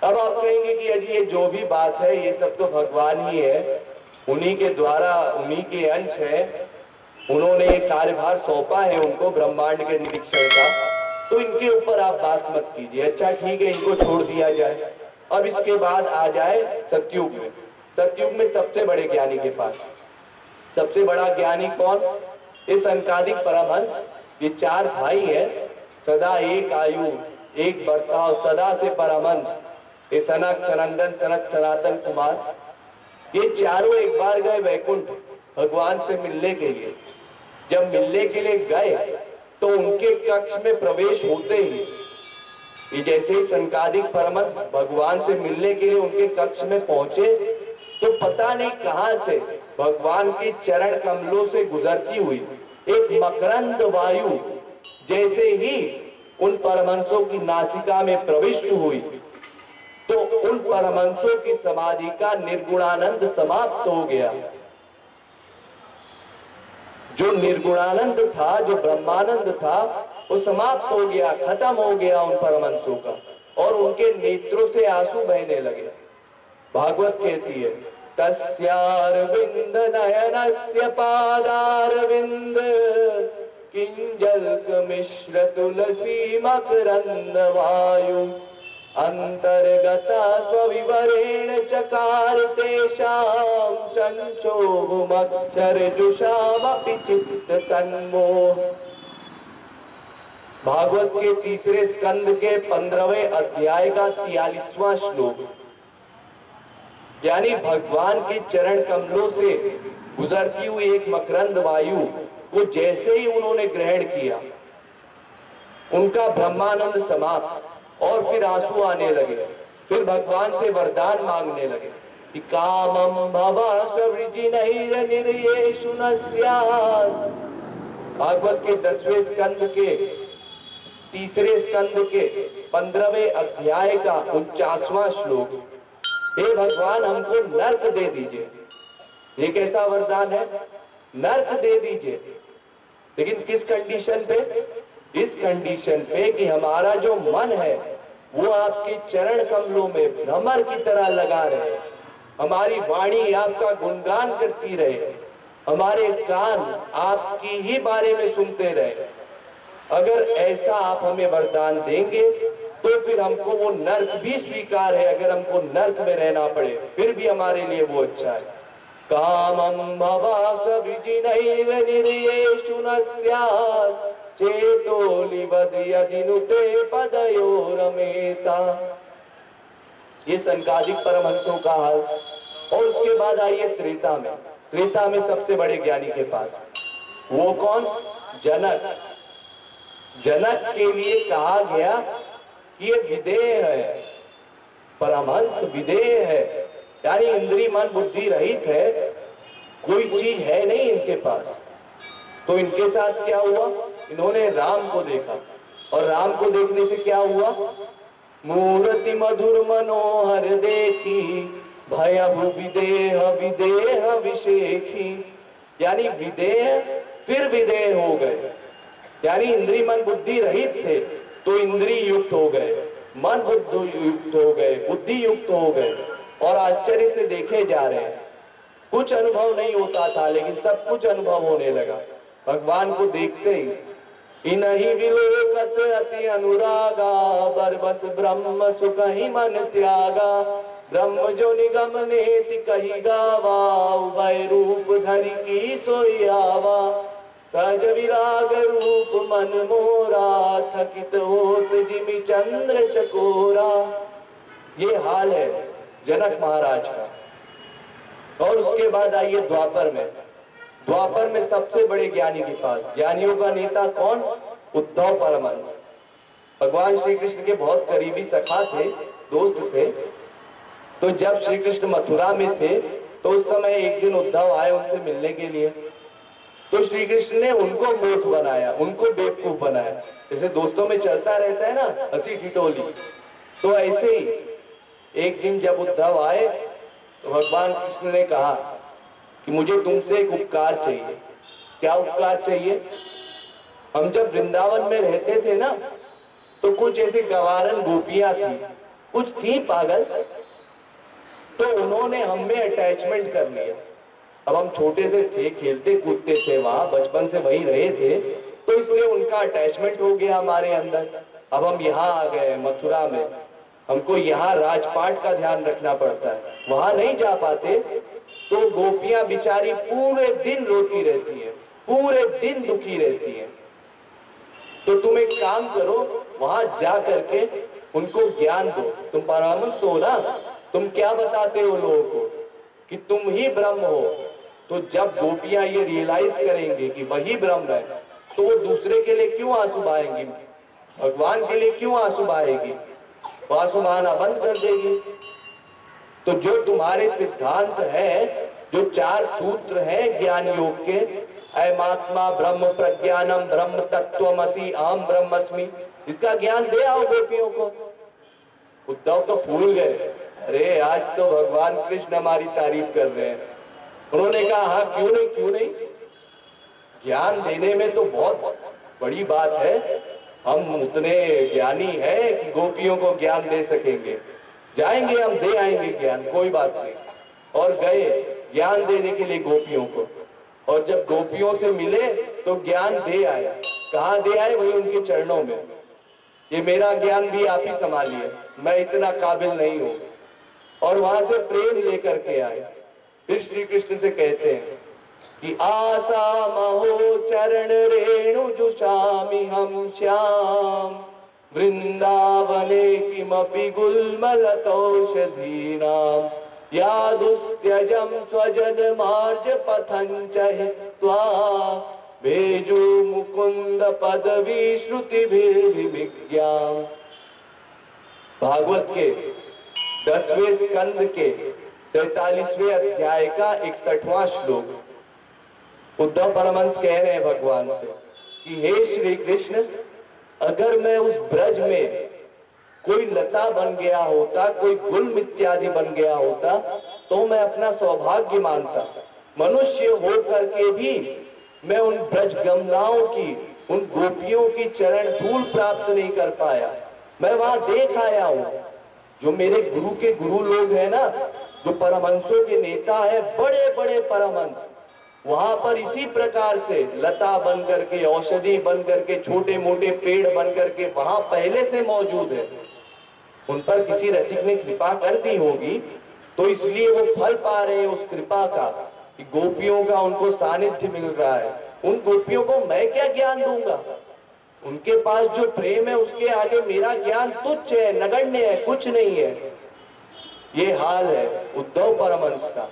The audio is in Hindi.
अब आप कहेंगे कि अजी ये जो भी बात है ये सब तो भगवान ही है, उन्हीं के द्वारा, उन्हीं के अंश है, उन्होंने एक कार्यभार सौंपा है उनको ब्रह्मांड के निरीक्षण का, तो इनके ऊपर आप बात मत कीजिए। अच्छा ठीक है, इनको छोड़ दिया जाए। अब इसके बाद आ जाए सतयुग में। सतयुग में सबसे बड़े ज्ञानी के पास, सबसे बड़ा ज्ञानी कौन? ये सनकादिक परमहंस। ये चार भाई है, सदा एक आयु एक बर्ताव, सदा से परमहंस। ये सनक, सनंदन, सनत, सनातन कुमार, ये चारों एक बार गए वैकुंठ भगवान से मिलने के लिए। जब मिलने के लिए गए तो उनके कक्ष में प्रवेश होते ही, ये जैसे ही सनकादिक परमहंस भगवान से मिलने के लिए उनके कक्ष में पहुंचे, तो पता नहीं कहां से भगवान के चरण कमलों से गुजरती हुई एक मकरंद वायु जैसे ही उन परमहंसों की नासिका में प्रविष्ट हुई, तो उन परमहंसों की समाधि का निर्गुणानंद समाप्त हो गया। जो निर्गुणानंद था, जो ब्रह्मानंद था, वो समाप्त हो गया, खत्म हो गया उन परमहंसों का, और उनके नेत्रों से आंसू बहने लगे। भागवत कहती है, तस्यारविंद नयनस्य पादारविंद किंजल्क मिश्र तुलसी मकरंद वायु अंतर्गता स्वविवरेण चकार तेषां संक्षोभमक्षरजुषामपि चित्त तन्मोह। भागवत के तीसरे स्कंद के 15वें अध्याय का 43वां श्लोक। यानी भगवान के चरण कमलों से गुजरती हुई एक मकरंद वायु को जैसे ही उन्होंने ग्रहण किया, उनका ब्रह्मानंद समाप्त, और फिर आंसू आने लगे। फिर भगवान से वरदान मांगने लगे कि कामं भवाश्ववृजिनैर्निर्येषु न स्यात्। भागवत के 10वें स्कंद के तीसरे स्कंद के 15वें अध्याय का 49वां श्लोक। हे भगवान, हमको नर्क दे दीजिए। ये कैसा वरदान है? नर्क दे दीजिए, लेकिन किस कंडीशन पे? इस कंडीशन पे कि हमारा जो मन है वो आपके चरण कमलों में भ्रमर की तरह लगा रहे, हमारी वाणी आपका गुणगान करती रहे, हमारे कान आपकी ही बारे में सुनते रहे। अगर ऐसा आप हमें वरदान देंगे तो फिर हमको वो नर्क भी स्वीकार है। अगर हमको नर्क में रहना पड़े फिर भी हमारे लिए वो अच्छा है। कामं भवाश्ववृजिनैर्निर्येषु न स्यात् चेतोलिवद यदि नुते पदयोरमेता। ये सनकादिक परमहंसों का हाल। और उसके बाद आइए त्रेता में। त्रेता में सबसे बड़े ज्ञानी के पास, वो कौन? जनक। जनक के लिए कहा गया कि ये विदेह है, परमहंस विदेह है, यानी इंद्रिय मन बुद्धि रहित है, कोई चीज है नहीं इनके पास। तो इनके साथ क्या हुआ? इन्होंने राम को देखा, और राम को देखने से क्या हुआ? मूर्ति मधुर मनोहर देखी भयहु विदेह विदेह विशेखी। यानी विदेह फिर विदेह हो गए, यानी इंद्रिय मन बुद्धि रहित थे तो इंद्रिय युक्त हो गए, मन बुद्धि युक्त हो गए, बुद्धि युक्त हो गए, और आश्चर्य से देखे जा रहे हैं। कुछ अनुभव नहीं होता था, लेकिन सब कुछ अनुभव होने लगा भगवान को देखते ही। इनहि विलोकत अति अनुरागा बरबस ब्रह्म सुख ही मन त्यागा। ब्रह्म जो निगम नेति कही गावा उभय रूप धरि की सोई आवा। सहज विराग रूप मन मोरा थकित होत जिमि चंद्र चकोरा। ये हाल है जनक महाराज का। और उसके बाद आइए द्वापर में। द्वापर में सबसे बड़े ज्ञानी के पास, ज्ञानियों का नेता कौन? उद्धव परमहंस। भगवान श्री कृष्ण के बहुत करीबी सखा थे, दोस्त थे। तो जब श्री कृष्ण मथुरा में थे तो उस समय एक दिन उद्धव आए उनसे मिलने के लिए। तो श्री कृष्ण ने उनको मूर्ख बनाया, उनको बेवकूफ बनाया। जैसे दोस्तों में चलता रहता है ना, हंसी ठिठोली, तो ऐसे ही एक दिन जब उद्धव आए तो भगवान कृष्ण ने कहा कि मुझे तुमसे एक उपकार चाहिए। क्या उपकार चाहिए? हम जब वृंदावन में रहते थे ना, तो कुछ ऐसे गवारन गोपियां थी कुछ थी पागल, तो उन्होंने हम में अटैचमेंट कर लिया। अब हम छोटे से थे, खेलते कूदते थे, वहां बचपन से वहीं रहे थे, तो इसलिए उनका अटैचमेंट हो गया हमारे अंदर। अब हम यहाँ आ गए मथुरा में, हमको यहाँ राजपाट का ध्यान रखना पड़ता है, वहां नहीं जा पाते, तो गोपियां बिचारी पूरे दिन रोती रहती हैं, पूरे दिन दुखी रहती हैं। तो तुम एक काम करो, वहां जा करके उनको ज्ञान दो। तुम परमहंस हो ना, तुम क्या बताते हो लोगों को कि तुम ही ब्रह्म हो। तो जब गोपियां ये रियलाइज करेंगे कि वही ब्रह्म है, तो वो दूसरे के लिए क्यों आंसू बहाएंगी, भगवान के लिए क्यों आंसू बहाएगी, वो आंसू बहाना बंद कर देगी। तो जो तुम्हारे सिद्धांत है, जो 4 सूत्र हैं ज्ञान योग के, अयमात्मा ब्रह्म प्रज्ञानम ब्रह्म तत्वमसि अहम ब्रह्मस्मि, इसका ज्ञान दे आओ गोपियों को। उद्धव तो भूल गए, अरे आज तो भगवान कृष्ण हमारी तारीफ कर रहे हैं। उन्होंने कहा हाँ क्यों नहीं, क्यों नहीं, ज्ञान देने में तो बहुत बड़ी बात है, हम उतने ज्ञानी हैं कि गोपियों को ज्ञान दे सकेंगे, जाएंगे हम दे आएंगे ज्ञान, कोई बात नहीं। और गए ज्ञान देने के लिए गोपियों को, और जब गोपियों से मिले तो ज्ञान दे आए। कहाँ दे आए, वही उनके चरणों में, ये मेरा ज्ञान भी आप ही संभालिए, मैं इतना काबिल नहीं हूं। और वहां से प्रेम लेकर के आए। फिर श्री कृष्ण से कहते हैं कि आशा महो चरण रेणु जुषामि हम श्याम वृंदावने किमपि गुल्मलतौषधीनां यादुस्त्यजं स्वजन मार्ज पथंच हित्वा भेजु मुकुंद पदवी श्रुतिभिर्विज्ञाम। भागवत के 10वें स्कंद के 43वें अध्याय का 61वां श्लोक। उद्धव परमहंस कह रहे हैं भगवान से कि हे श्री कृष्ण, अगर मैं उस ब्रज में कोई लता बन गया होता, कोई गुल्म इत्यादि बन गया होता, तो मैं अपना सौभाग्य मानता। मनुष्य होकर के भी मैं उन ब्रज गमनाओं की, उन गोपियों की चरण धूल प्राप्त नहीं कर पाया। मैं वहां देख आया हूं, जो मेरे गुरु के गुरु लोग हैं ना, जो परमहंसों के नेता है, बड़े बड़े परमहंस, वहां पर इसी प्रकार से लता बन करके, औषधि बन करके, छोटे मोटे पेड़ बन करके वहां पहले से मौजूद है। उन पर किसी रसिक ने कृपा कर दी होगी, तो इसलिए वो फल पा रहे हैं उस कृपा का, कि गोपियों का उनको सानिध्य मिल रहा है। उन गोपियों को मैं क्या ज्ञान दूंगा, उनके पास जो प्रेम है उसके आगे मेरा ज्ञान तुच्छ है, नगण्य है, कुछ नहीं है। ये हाल है उद्धव परमहंस का।